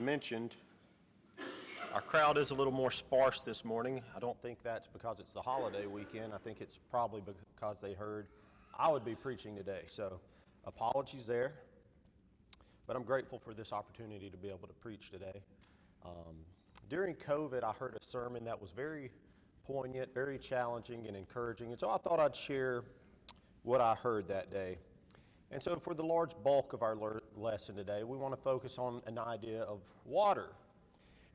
mentioned, our crowd is a little more sparse this morning. I don't think that's because it's the holiday weekend. I think it's probably because they heard I would be preaching today. So apologies there, but I'm grateful for this opportunity to be able to preach today. During COVID, I heard a sermon that was very poignant, very challenging and encouraging, and so I thought I'd share what I heard that day. And so for the large bulk of our lesson today, we want to focus on an idea of water.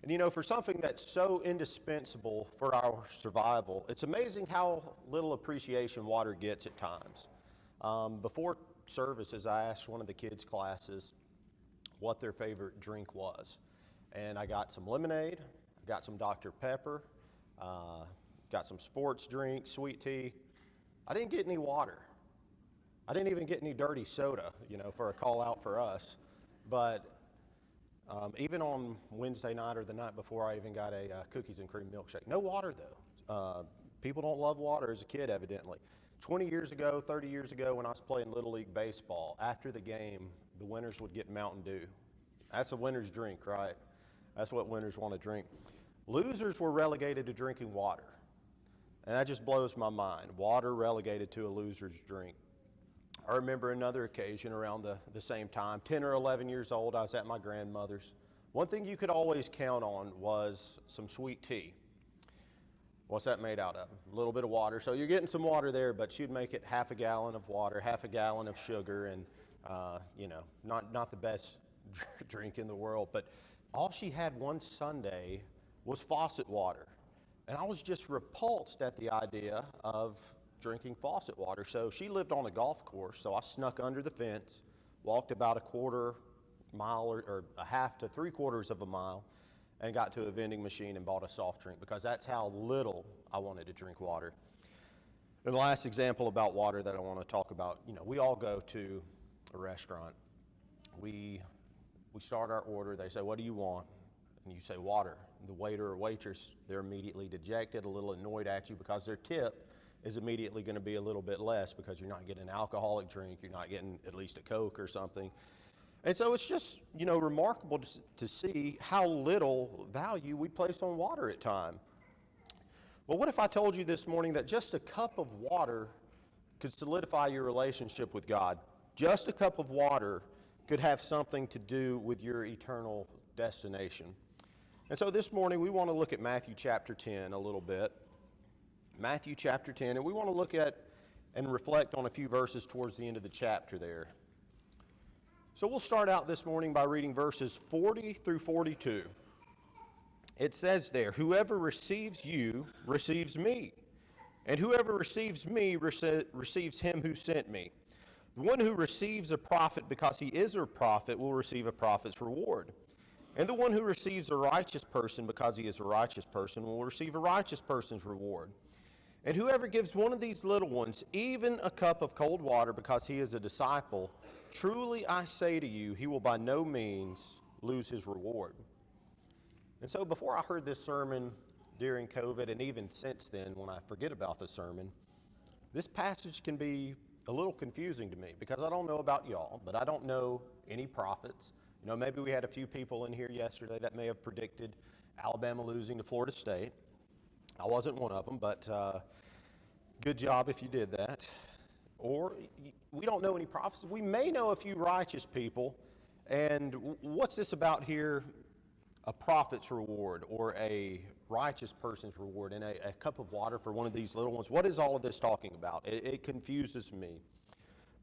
And you know, for something that's so indispensable for our survival, it's amazing how little appreciation water gets at times. Before services, I asked one of the kids' classes what their favorite drink was. And I got some lemonade, I got some Dr. Pepper, got some sports drink, sweet tea. I didn't get any water. I didn't even get any dirty soda, you know, for a call out for us. But even on Wednesday night or the night before, I even got a cookies and cream milkshake. No water, though. People don't love water as a kid, evidently. 20 years ago, 30 years ago, when I was playing Little League Baseball, after the game, the winners would get Mountain Dew. That's a winner's drink, right? That's what winners want to drink. Losers were relegated to drinking water. And that just blows my mind. Water relegated to a loser's drink. I remember another occasion around the same time, 10 or 11 years old, I was at my grandmother's. One thing you could always count on was some sweet tea. What's that made out of? A little bit of water. So you're getting some water there, but she'd make it half a gallon of water, half a gallon of sugar, and you know, not the best drink in the world. But all she had one Sunday was faucet water. And I was just repulsed at the idea of drinking faucet water. So she lived on a golf course, so I snuck under the fence, walked about a quarter mile or a half to 3/4 of a mile, and got to a vending machine and bought a soft drink because that's how little I wanted to drink water. And the last example about water that I want to talk about, you know, we all go to a restaurant. We start our order, they say, "What do you want?" And you say, "Water." The waiter or waitress, they're immediately dejected, a little annoyed at you because their tip is immediately going to be a little bit less because you're not getting an alcoholic drink, you're not getting at least a Coke or something. And so it's just, you know, remarkable to see how little value we place on water at times. Well, what if I told you this morning that just a cup of water could solidify your relationship with God? Just a cup of water could have something to do with your eternal destination. And so this morning we want to look at Matthew chapter 10 a little bit. Matthew chapter 10, and we want to look at and reflect on a few verses towards the end of the chapter there. So we'll start out this morning by reading verses 40 through 42. It says there, "Whoever receives you receives me, and whoever receives me receives him who sent me. The one who receives a prophet because he is a prophet will receive a prophet's reward. And the one who receives a righteous person because he is a righteous person will receive a righteous person's reward. And whoever gives one of these little ones even a cup of cold water because he is a disciple, truly I say to you, he will by no means lose his reward." And so before I heard this sermon during COVID, and even since then when I forget about the sermon, this passage can be a little confusing to me because I don't know about y'all, but I don't know any prophets. You know, maybe we had a few people in here yesterday that may have predicted Alabama losing to Florida State. I wasn't one of them, but good job if you did that. Or we don't know any prophets. We may know a few righteous people. And what's this about here? A prophet's reward or a righteous person's reward and a cup of water for one of these little ones. What is all of this talking about? It confuses me.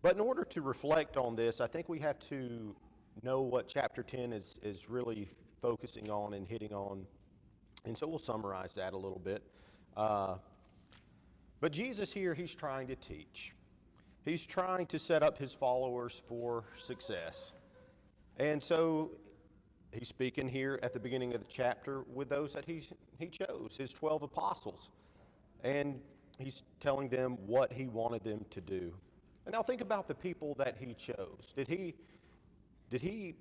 But in order to reflect on this, I think we have to know what chapter 10 is really focusing on and hitting on. And so we'll summarize that a little bit. But Jesus here, he's trying to teach. He's trying to set up his followers for success. And so he's speaking here at the beginning of the chapter with those that he chose, his 12 apostles. And he's telling them what he wanted them to do. And now think about the people that he chose. Did he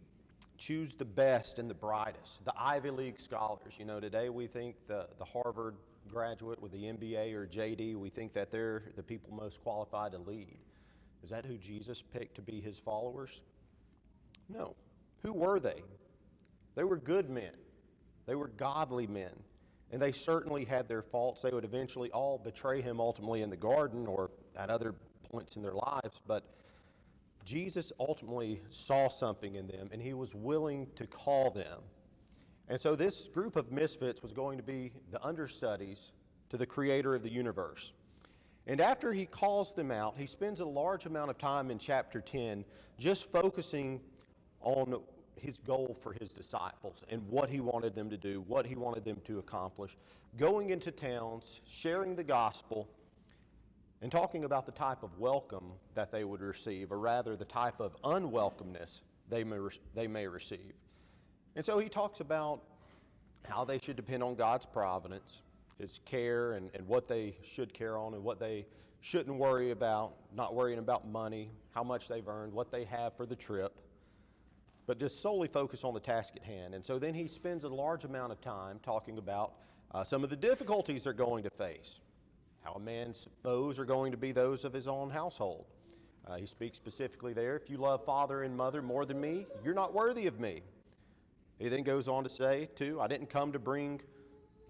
choose the best and the brightest, the Ivy League scholars? You know, today we think the Harvard graduate with the MBA or JD, we think that they're the people most qualified to lead. Is that who Jesus picked to be his followers? No. Who were they? They were good men. They were godly men. And they certainly had their faults. They would eventually all betray him ultimately in the garden or at other points in their lives. But Jesus ultimately saw something in them, and he was willing to call them. And so this group of misfits was going to be the understudies to the creator of the universe. And after he calls them out, he spends a large amount of time in chapter 10 just focusing on his goal for his disciples and what he wanted them to do, what he wanted them to accomplish, going into towns, sharing the gospel, and talking about the type of welcome that they would receive, or rather the type of unwelcomeness they may receive. And so he talks about how they should depend on God's providence, his care, and what they should care on and what they shouldn't worry about, not worrying about money, how much they've earned, what they have for the trip, but just solely focus on the task at hand. And so then he spends a large amount of time talking about some of the difficulties they're going to face, how a man's foes are going to be those of his own household. He speaks specifically there, if you love father and mother more than me, you're not worthy of me. He then goes on to say, too, I didn't come to bring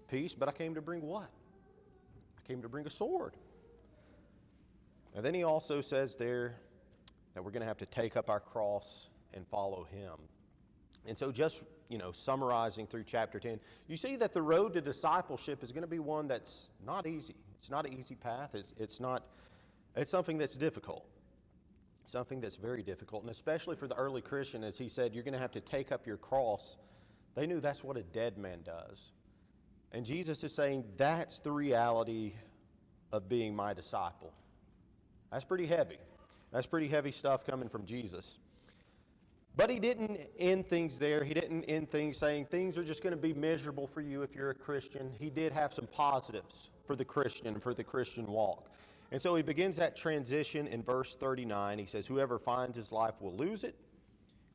peace, but I came to bring what? I came to bring a sword. And then he also says there that we're going to have to take up our cross and follow him. And so just, summarizing through chapter 10, you see that the road to discipleship is going to be one that's not easy. It's not an easy path. It's something that's difficult. Something that's very difficult, and especially for the early Christian, as he said, you're going to have to take up your cross. They knew that's what a dead man does. And Jesus is saying that's the reality of being my disciple. That's pretty heavy. That's pretty heavy stuff coming from Jesus. But he didn't end things there. He didn't end things saying things are just going to be miserable for you if you're a Christian. He did have some positives for the Christian, for the Christian walk. And so he begins that transition in verse 39. He says, whoever finds his life will lose it,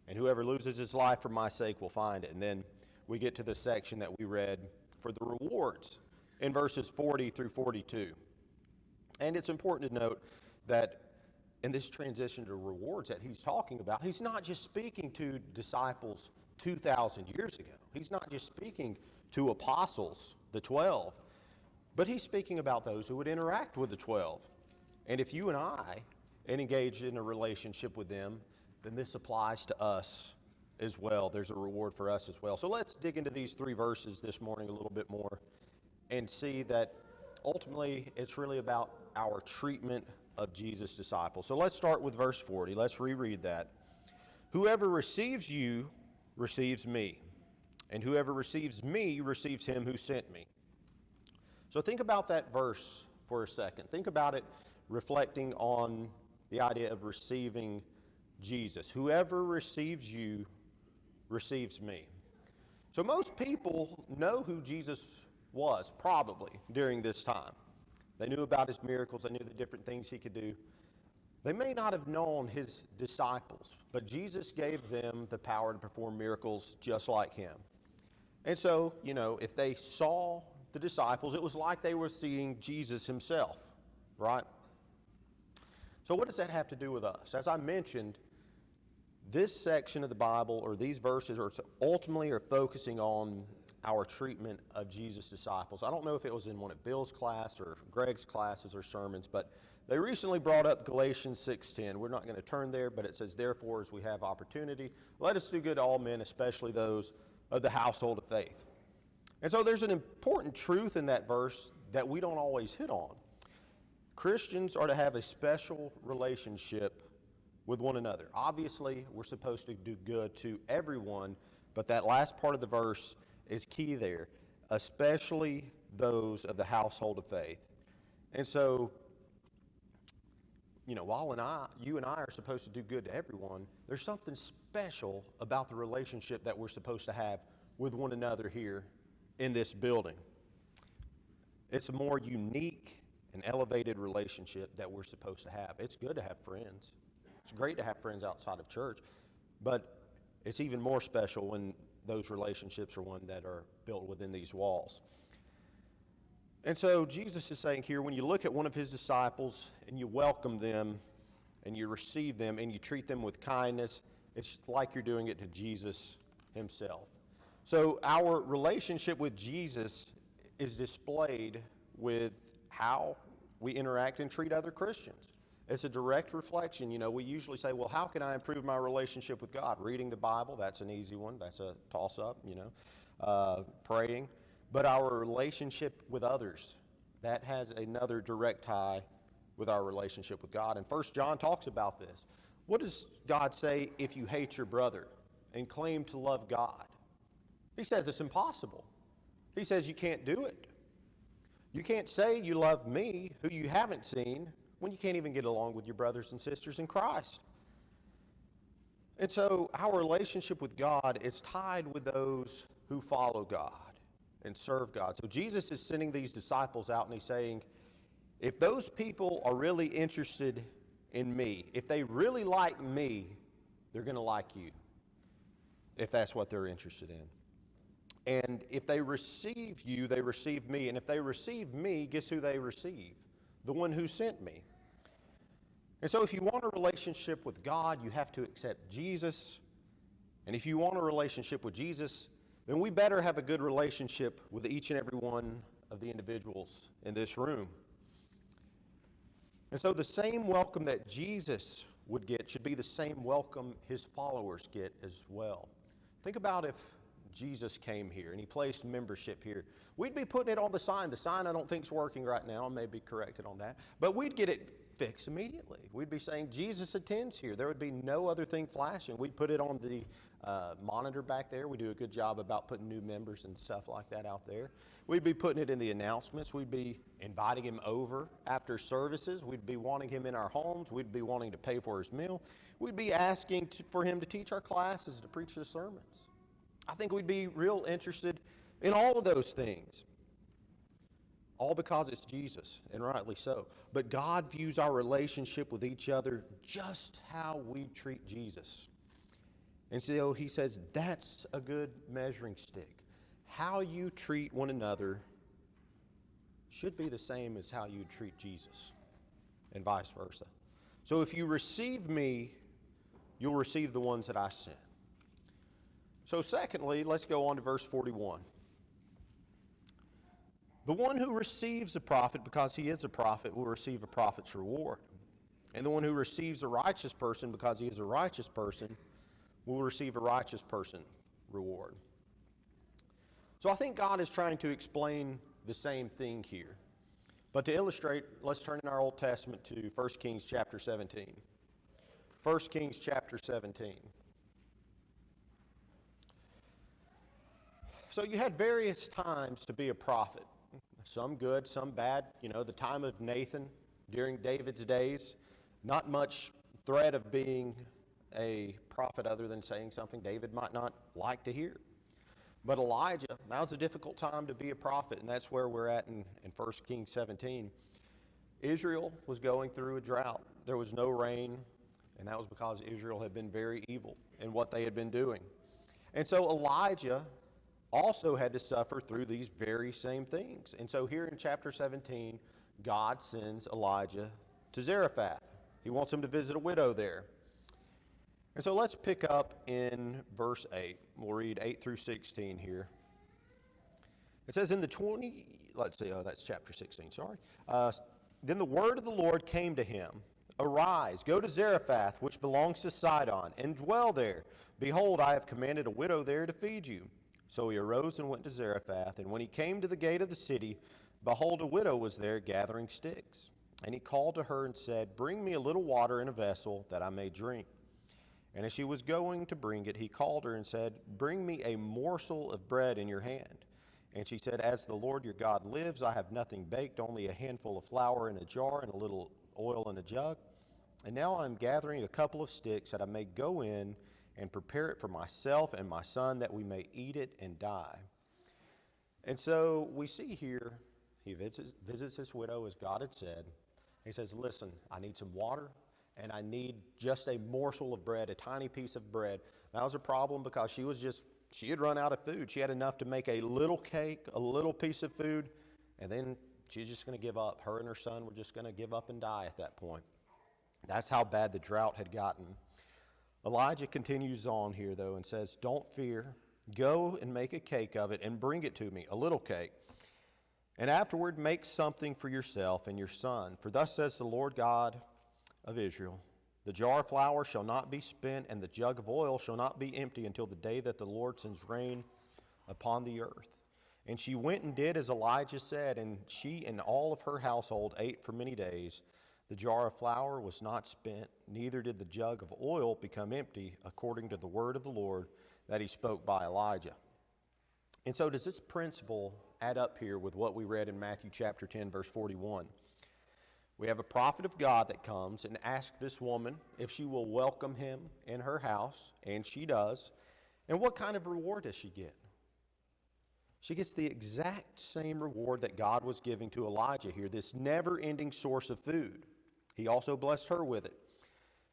and whoever loses his life for my sake will find it. And then we get to the section that we read for the rewards in verses 40 through 42. And it's important to note that in this transition to rewards that he's talking about, he's not just speaking to disciples 2,000 years ago. He's not just speaking to apostles, the 12, but he's speaking about those who would interact with the 12. And if you and I engage in a relationship with them, then this applies to us as well. There's a reward for us as well. So let's dig into these three verses this morning a little bit more and see that ultimately it's really about our treatment of Jesus' disciples. So let's start with verse 40. Let's reread that. Whoever receives you receives me, and whoever receives me receives him who sent me. So think about that verse for a second. Think about it reflecting on the idea of receiving Jesus. Whoever receives you receives me. So most people know who Jesus was, probably, during this time. They knew about his miracles. They knew the different things he could do. They may not have known his disciples, but Jesus gave them the power to perform miracles just like him. And so, if they saw the disciples, it was like they were seeing Jesus himself, right? So what does that have to do with us? As I mentioned, this section of the Bible, or these verses, ultimately are focusing on our treatment of Jesus' disciples. I don't know if it was in one of Bill's class or Greg's classes or sermons, but they recently brought up Galatians 6:10. We're not going to turn there, but it says, therefore, as we have opportunity, let us do good to all men, especially those of the household of faith. And so there's an important truth in that verse that we don't always hit on. Christians are to have a special relationship with one another. Obviously, we're supposed to do good to everyone, but that last part of the verse is key there, especially those of the household of faith. And so, while you and I are supposed to do good to everyone, there's something special about the relationship that we're supposed to have with one another here in this building. It's a more unique and elevated relationship that we're supposed to have. It's good to have friends. It's great to have friends outside of church, but it's even more special when those relationships are one that are built within these walls. And so Jesus is saying here, when you look at one of his disciples and you welcome them and you receive them and you treat them with kindness, it's like you're doing it to Jesus himself. So our relationship with Jesus is displayed with how we interact and treat other Christians. It's a direct reflection. You know, we usually say, well, how can I improve my relationship with God? Reading the Bible, that's an easy one. That's a toss-up, you know. Praying. But our relationship with others, that has another direct tie with our relationship with God. And 1 John talks about this. What does God say if you hate your brother and claim to love God? He says it's impossible. He says you can't do it. You can't say you love me, who you haven't seen, when you can't even get along with your brothers and sisters in Christ. And so our relationship with God is tied with those who follow God and serve God. So Jesus is sending these disciples out and he's saying, if those people are really interested in me, if they really like me, they're going to like you, if that's what they're interested in. And if they receive you, they receive me. And if they receive me, guess who they receive? The one who sent me. And so if you want a relationship with God, you have to accept Jesus. And if you want a relationship with Jesus, then we better have a good relationship with each and every one of the individuals in this room. And so the same welcome that Jesus would get should be the same welcome his followers get as well. Think about if Jesus came here and he placed membership here. We'd be putting it on the sign. The sign I don't think is working right now. I may be corrected on that. But we'd get it fixed immediately. We'd be saying Jesus attends here. There would be no other thing flashing. We'd put it on the monitor back there. We do a good job about putting new members and stuff like that out there. We'd be putting it in the announcements. We'd be inviting him over after services. We'd be wanting him in our homes. We'd be wanting to pay for his meal. We'd be asking for him to teach our classes, to preach the sermons. I think we'd be real interested in all of those things. All because it's Jesus, and rightly so. But God views our relationship with each other just how we treat Jesus. And so he says that's a good measuring stick. How you treat one another should be the same as how you treat Jesus, and vice versa. So if you receive me, you'll receive the ones that I sent. So secondly, let's go on to verse 41. The one who receives a prophet because he is a prophet will receive a prophet's reward. And the one who receives a righteous person because he is a righteous person will receive a righteous person reward. So I think God is trying to explain the same thing here. But to illustrate, let's turn in our Old Testament to 1 Kings chapter 17. 1 Kings chapter 17. So you had various times to be a prophet. Some good, some bad. You know, the time of Nathan during David's days, not much threat of being a prophet other than saying something David might not like to hear. But Elijah, that was a difficult time to be a prophet, and that's where we're at in 1 Kings 17. Israel was going through a drought. There was no rain, and that was because Israel had been very evil in what they had been doing. And so Elijah also had to suffer through these very same things. And so here in chapter 17, God sends Elijah to Zarephath. He wants him to visit a widow there. And so let's pick up in verse 8. We'll read 8 through 16 here. It says that's chapter 16, sorry. Then the word of the Lord came to him. Arise, go to Zarephath, which belongs to Sidon, and dwell there. Behold, I have commanded a widow there to feed you. So he arose and went to Zarephath, and when he came to the gate of the city, behold, a widow was there gathering sticks. And he called to her and said, Bring me a little water in a vessel that I may drink. And as she was going to bring it, he called her and said, Bring me a morsel of bread in your hand. And she said, As the Lord your God lives, I have nothing baked, only a handful of flour in a jar and a little oil in a jug. And now I am gathering a couple of sticks that I may go in and prepare it for myself and my son, that we may eat it and die. And so we see here, he visits this widow as God had said. He says, listen, I need some water, and I need just a morsel of bread, a tiny piece of bread. That was a problem because she had run out of food. She had enough to make a little cake, a little piece of food, and then she's just going to give up. Her and her son were just going to give up and die at that point. That's how bad the drought had gotten. Elijah continues on here, though, and says, Don't fear. Go and make a cake of it and bring it to me, a little cake. And afterward make something for yourself and your son. For thus says the Lord God of Israel, the jar of flour shall not be spent, and the jug of oil shall not be empty until the day that the Lord sends rain upon the earth. And she went and did as Elijah said, and she and all of her household ate for many days. The jar of flour was not spent, neither did the jug of oil become empty, according to the word of the Lord that he spoke by Elijah. And so does this principle add up here with what we read in Matthew chapter 10, verse 41? We have a prophet of God that comes and asks this woman if she will welcome him in her house, and she does. And what kind of reward does she get? She gets the exact same reward that God was giving to Elijah here, this never-ending source of food. He also blessed her with it.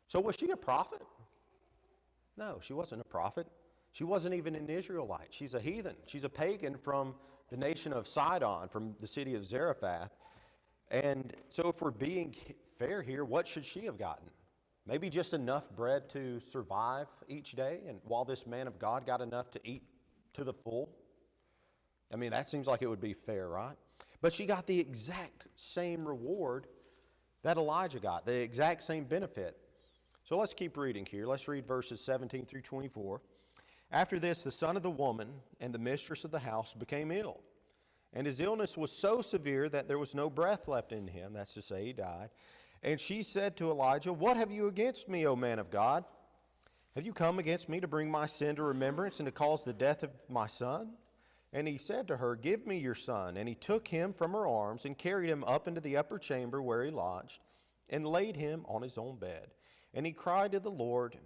So was she a prophet? No, she wasn't a prophet. She wasn't even an Israelite. She's a heathen. She's a pagan from the nation of Sidon, from the city of Zarephath. And so if we're being fair here, what should she have gotten? Maybe just enough bread to survive each day, and while this man of God got enough to eat to the full? I mean, that seems like it would be fair, right? But she got the exact same reward that Elijah got, the exact same benefit. So let's keep reading here. Let's read verses 17 through 24. After this, the son of the woman and the mistress of the house became ill. And his illness was so severe that there was no breath left in him. That's to say, he died. And she said to Elijah, "What have you against me, O man of God? Have you come against me to bring my sin to remembrance and to cause the death of my son?" And he said to her, "Give me your son." And he took him from her arms and carried him up into the upper chamber where he lodged and laid him on his own bed. And he cried to the Lord,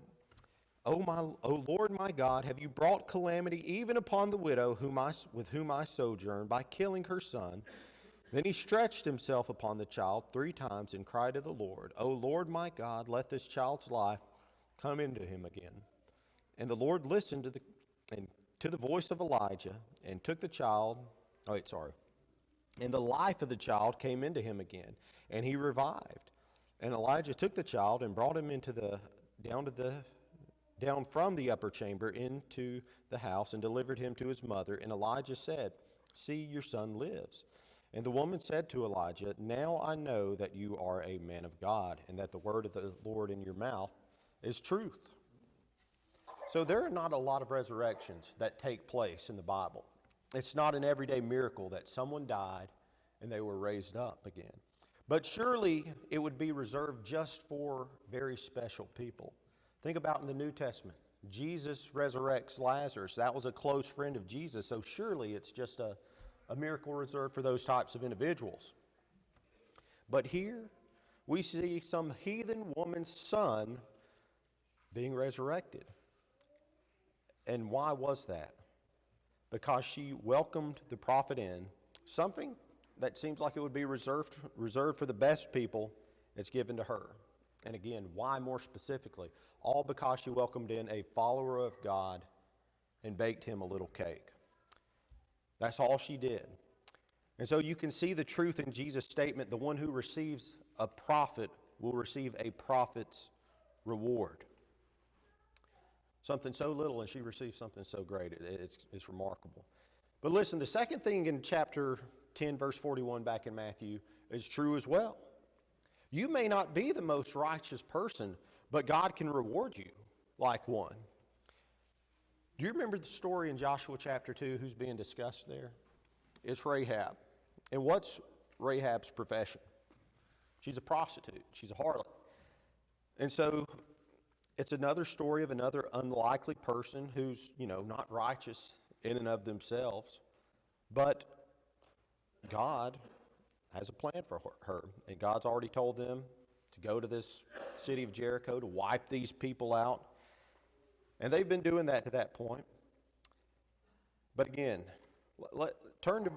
O Lord my God, have you brought calamity even upon the widow with whom I sojourn by killing her son?" Then he stretched himself upon the child 3 times and cried to the Lord, "O Lord my God, let this child's life come into him again." And the Lord listened to the voice of Elijah and took the child, and the life of the child came into him again, and he revived. And Elijah took the child and brought him down from the upper chamber into the house and delivered him to his mother. And Elijah said, "See, your son lives." And the woman said to Elijah, "Now I know that you are a man of God, and that the word of the Lord in your mouth is truth." So there are not a lot of resurrections that take place in the Bible. It's not an everyday miracle that someone died and they were raised up again. But surely it would be reserved just for very special people. Think about in the New Testament. Jesus resurrects Lazarus. That was a close friend of Jesus, so surely it's just a miracle reserved for those types of individuals. But here we see some heathen woman's son being resurrected. And why was that? Because she welcomed the prophet in. Something that seems like it would be reserved for the best people is given to her. And again, why more specifically? All because she welcomed in a follower of God and baked him a little cake. That's all she did. And so you can see the truth in Jesus' statement, the one who receives a prophet will receive a prophet's reward. Something so little and she receives something so great. It's remarkable. But listen, the second thing in chapter 10, verse 41 back in Matthew is true as well. You may not be the most righteous person, but God can reward you like one. Do you remember the story in Joshua chapter 2 who's being discussed there? It's Rahab. And what's Rahab's profession? She's a prostitute. She's a harlot. And so it's another story of another unlikely person who's, not righteous in and of themselves. But God has a plan for her. And God's already told them to go to this city of Jericho to wipe these people out. And they've been doing that to that point. But again, turn to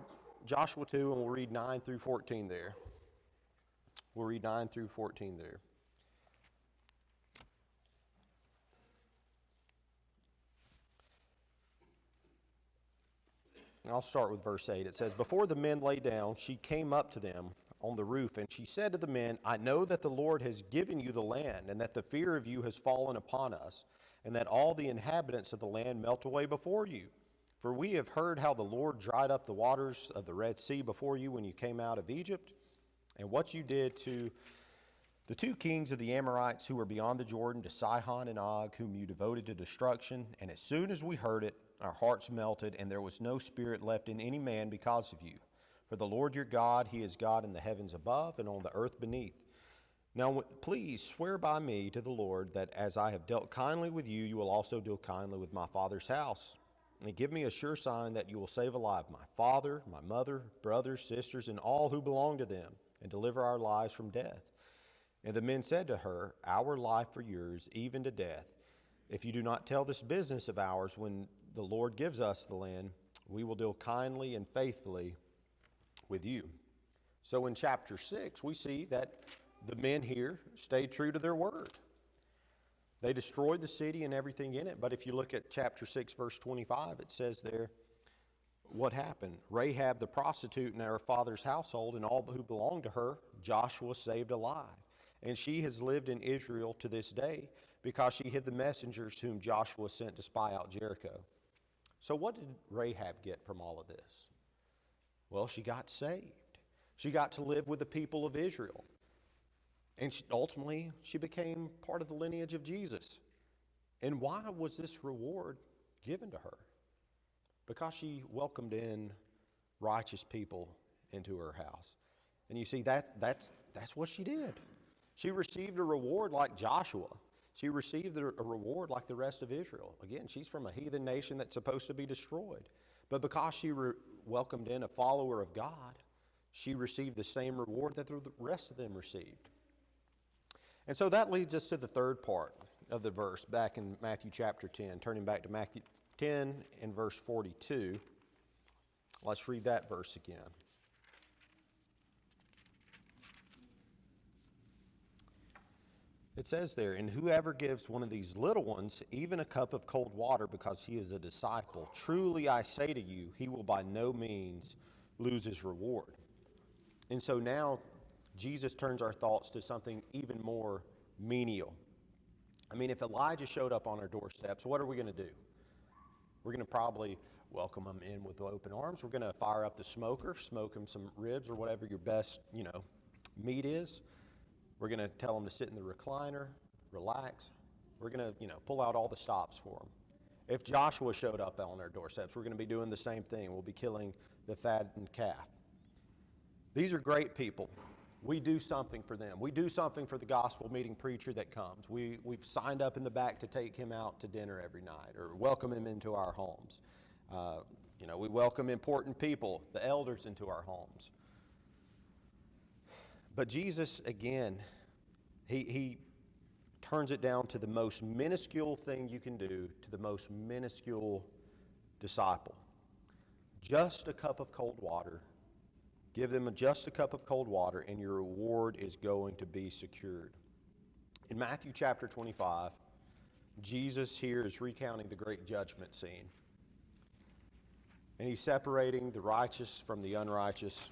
Joshua 2 and we'll read 9 through 14 there. We'll read 9 through 14 there. I'll start with verse 8. It says, "Before the men lay down, she came up to them on the roof, and she said to the men, 'I know that the Lord has given you the land, and that the fear of you has fallen upon us, and that all the inhabitants of the land melt away before you. For we have heard how the Lord dried up the waters of the Red Sea before you when you came out of Egypt, and what you did to the two kings of the Amorites who were beyond the Jordan, to Sihon and Og, whom you devoted to destruction. And as soon as we heard it, our hearts melted, and there was no spirit left in any man because of you. For the Lord your God, he is God in the heavens above and on the earth beneath. Now please swear by me to the Lord that as I have dealt kindly with you, you will also deal kindly with my father's house. And give me a sure sign that you will save alive my father, my mother, brothers, sisters, and all who belong to them, and deliver our lives from death. And the men said to her, our life for yours, even to death. If you do not tell this business of ours when the Lord gives us the land, we will deal kindly and faithfully with you. So in chapter 6, we see that the men here stayed true to their word. They destroyed the city and everything in it. But if you look at chapter 6, verse 25, it says there what happened. Rahab the prostitute and her father's household and all who belonged to her, Joshua saved alive. And she has lived in Israel to this day because she hid the messengers whom Joshua sent to spy out Jericho. So what did Rahab get from all of this? Well, she got saved. She got to live with the people of Israel. And ultimately, she became part of the lineage of Jesus. And why was this reward given to her? Because she welcomed in righteous people into her house. And you see, that's what she did. She received a reward like Joshua. She received a reward like the rest of Israel. Again, she's from a heathen nation that's supposed to be destroyed. But because she welcomed in a follower of God, she received the same reward that the rest of them received. And so that leads us to the third part of the verse back in Matthew chapter 10. Turning back to Matthew 10 and verse 42. Let's read that verse again. It says there, and whoever gives one of these little ones even a cup of cold water because he is a disciple, truly I say to you, he will by no means lose his reward. And so now Jesus turns our thoughts to something even more menial. I mean, if Elijah showed up on our doorsteps, what are we going to do? We're going to probably welcome him in with open arms. We're going to fire up the smoker, smoke him some ribs or whatever your best, meat is. We're going to tell him to sit in the recliner, relax. We're going to, pull out all the stops for him. If Joshua showed up on our doorsteps, we're going to be doing the same thing. We'll be killing the fattened calf. These are great people. We do something for them. We do something for the gospel meeting preacher that comes. We've signed up in the back to take him out to dinner every night or welcome him into our homes. We welcome important people, the elders, into our homes. But Jesus, again, he turns it down to the most minuscule thing you can do to the most minuscule disciple. Just a cup of cold water. Give them just a cup of cold water, and your reward is going to be secured. In Matthew chapter 25, Jesus here is recounting the great judgment scene. And he's separating the righteous from the unrighteous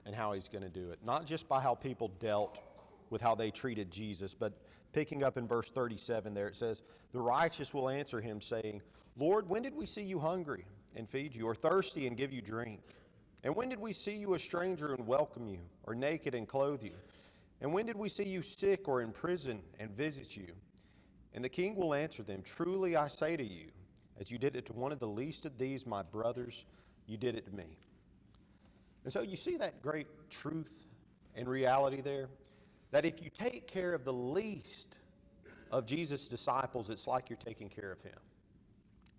and how he's going to do it. Not just by how people dealt with how they treated Jesus, but picking up in verse 37 there, it says, the righteous will answer him, saying, Lord, when did we see you hungry and feed you, or thirsty and give you drink? And when did we see you a stranger and welcome you, or naked and clothe you? And when did we see you sick or in prison and visit you? And the king will answer them, truly I say to you, as you did it to one of the least of these, my brothers, you did it to me. And so you see that great truth and reality there, that if you take care of the least of Jesus' disciples, it's like you're taking care of him.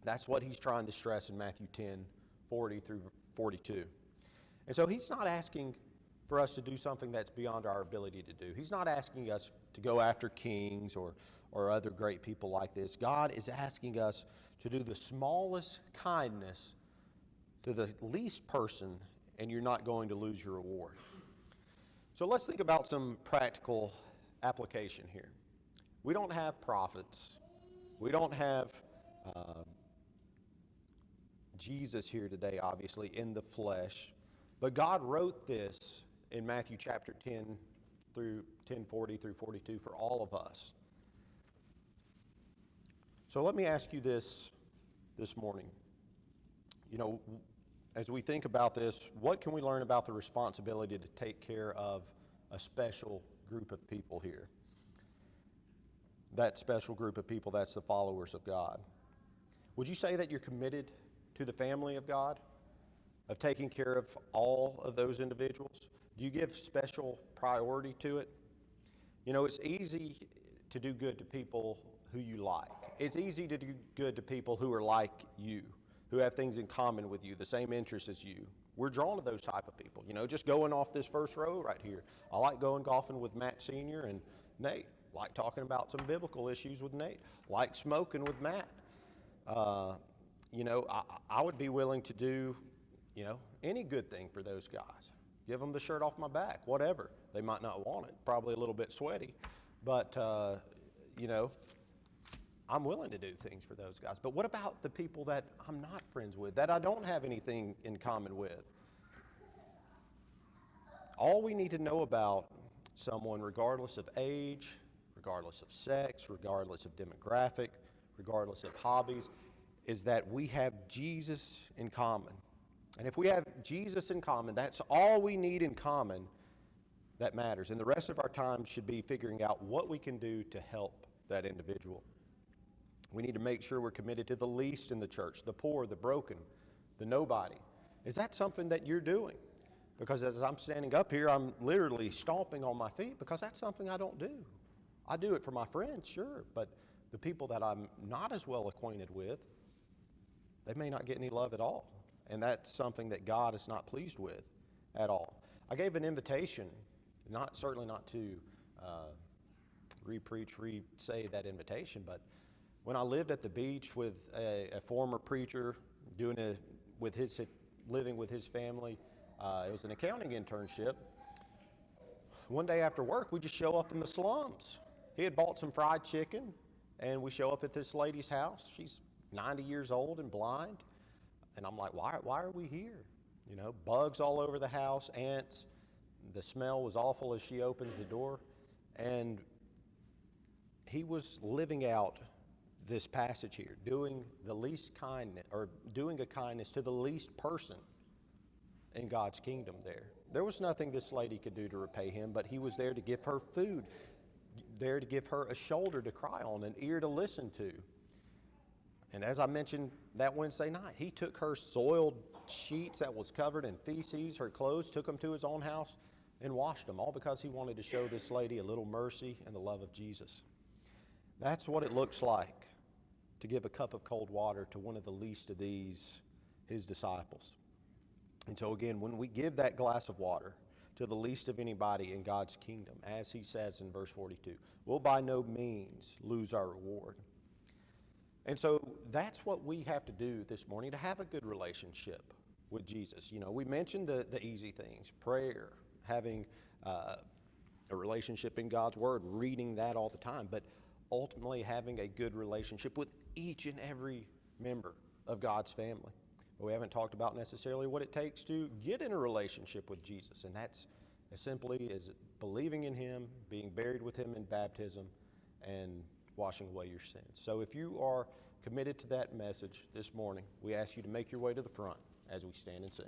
That's what he's trying to stress in Matthew 10, 40 through 42. And so he's not asking for us to do something that's beyond our ability to do. He's not asking us to go after kings or other great people like this. God is asking us to do the smallest kindness to the least person, and you're not going to lose your reward. So let's think about some practical application here. We don't have prophets. We don't have Jesus here today, obviously, in the flesh. But God wrote this in Matthew chapter 10 through 10:40 through 42 for all of us. So let me ask you this morning. You know, as we think about this, what can we learn about the responsibility to take care of a special group of people here? That special group of people, that's the followers of God. Would you say that you're committed to the family of God, of taking care of all of those individuals? Do you give special priority to it? You know, it's easy to do good to people who you like. It's easy to do good to people who are like you, who have things in common with you, the same interests as you. We're drawn to those type of people. You know, just going off this first row right here. I like going golfing with Matt Sr. and Nate. Like talking about some biblical issues with Nate. Like smoking with Matt. You know, I would be willing to do, you know, any good thing for those guys. Give them the shirt off my back, whatever. They might not want it, probably a little bit sweaty. But, you know, I'm willing to do things for those guys. But what about the people that I'm not friends with, that I don't have anything in common with? All we need to know about someone, regardless of age, regardless of sex, regardless of demographic, regardless of hobbies, is that we have Jesus in common. And if we have Jesus in common, that's all we need in common that matters. And the rest of our time should be figuring out what we can do to help that individual. We need to make sure we're committed to the least in the church, the poor, the broken, the nobody. Is that something that you're doing? Because as I'm standing up here, I'm literally stomping on my feet because that's something I don't do. I do it for my friends, sure, but the people that I'm not as well acquainted with, they may not get any love at all. And that's something that God is not pleased with at all. I gave an invitation, certainly not to re-say that invitation, but when I lived at the beach with a former preacher, living with his family, it was an accounting internship. One day after work, we just show up in the slums. He had bought some fried chicken, and we show up at this lady's house. She's 90 years old and blind. And I'm like, why are we here? You know, bugs all over the house, ants. The smell was awful as she opens the door. And he was living out this passage here, doing the least kindness, or doing a kindness to the least person in God's kingdom there. There was nothing this lady could do to repay him, but he was there to give her food, there to give her a shoulder to cry on, an ear to listen to. And as I mentioned that Wednesday night, he took her soiled sheets that was covered in feces, her clothes, took them to his own house and washed them, all because he wanted to show this lady a little mercy and the love of Jesus. That's what it looks like to give a cup of cold water to one of the least of these, his disciples. And so again, when we give that glass of water to the least of anybody in God's kingdom, as he says in verse 42, we'll by no means lose our reward. And so that's what we have to do this morning to have a good relationship with Jesus. You know, we mentioned the easy things, prayer, having a relationship in God's Word, reading that all the time, but ultimately having a good relationship with each and every member of God's family. But we haven't talked about necessarily what it takes to get in a relationship with Jesus, and that's as simply as believing in Him, being buried with Him in baptism, and washing away your sins. So if you are committed to that message this morning, we ask you to make your way to the front as we stand and sing.